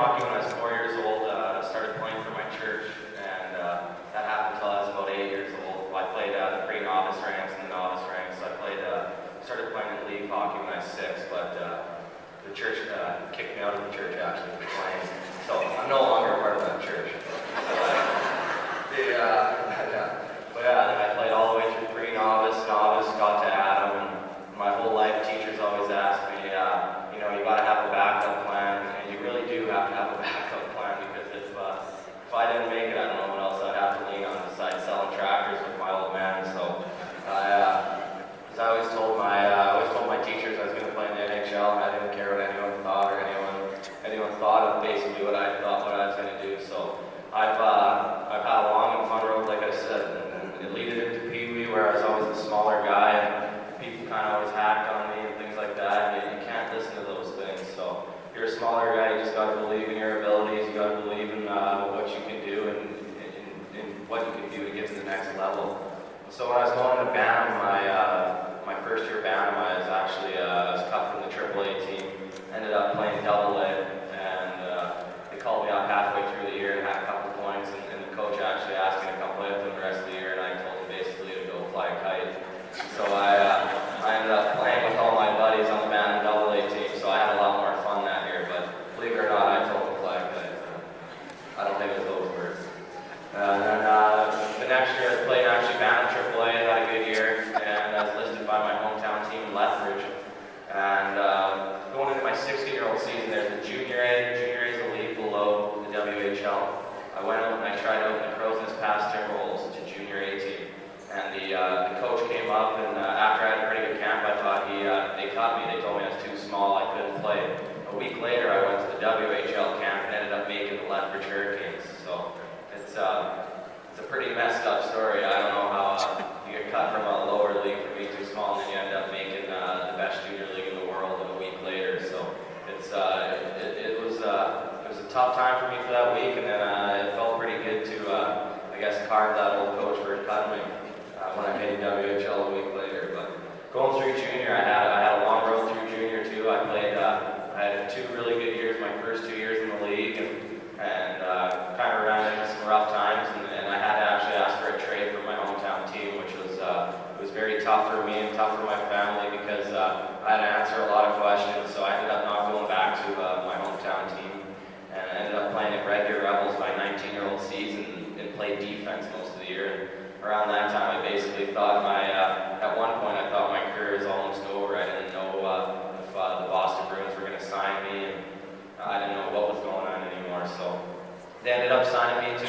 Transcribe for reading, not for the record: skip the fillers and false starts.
hockey when I was 4 years old. I started playing for my church, and that happened until I was about 8 years old. I played the pre-novice ranks and the novice ranks. I started playing in league hockey when I was 6, but the church kicked me out of the church actually for playing. So I'm no longer a part of that church. Then I played all the way through pre-novice, novice, got to Adam, and my whole life teachers always asked me, you know, you got to have a backup plan, and you really do have to have a backup plan, because if I didn't make it, I don't know what else I'd have to lean on besides selling tractors with my old man. So I always told my teachers I was going to play in the NHL, and I didn't care what anyone thought or anyone thought of basically what I thought what I was going to do. So I've had a long and fun road, like I said, and it led into Pee Wee, where I was always the smaller guy, and people kind of always hacked on me and things like that. And you can't listen to those things. So if you're a smaller guy, you just got to believe in your abilities. You got to believe in what you can do and what you can do to get to the next level. So when I was going to Bantam, my first year Bantam, I was cut from the AAA team. Ended up playing double A, and they called me up halfway through the year and had a couple points, and the coach actually asked me to come play with them the rest of the year, and I told him basically to go fly a kite. So I ended up playing with all my buddies on the Bantam double A team, so I had a lot more fun that year, but believe it or not, I told him to fly a kite. I don't think it was those words. And then the next year I played actually Bantam AAA, had a good year, and I was listed by my hometown team in Lethbridge. And going into my 16-year-old season, there's the Junior A. Junior A is the league below the WHL. I went out and I tried out in the Crow's Nest Pass Timberwolves to Junior A team. And the coach came up, and after I had a pretty good camp, I thought they cut me. They told me I was too small, I couldn't play. A week later, I went to the WHL camp and ended up making the Lethbridge Hurricanes. So it's a pretty messed up story. I don't know how you get cut from a lower league for being too small, and then you end up making the best junior league in the world a week later. So it was a tough time for me for that week, and then it felt pretty good to I guess carve that old coach for cutting me when I made WHL a week later. But going through junior, I had a long road through junior too. I had 2 really good years, my first 2 years in the league, and kind of ran into some rough times, and I had to actually ask for a trade from my hometown team, which was very tough for me and tough for my family, because I had to answer a lot of questions. So I ended up not going back to my hometown team, and I ended up playing at Red Deer Rebels my 19-year-old season and played defense most of the year. And around that time, I basically thought at one point I thought my career was almost over. I didn't know if the Boston Bruins were going to sign me, and I didn't know what was going on anymore. So they ended up signing me to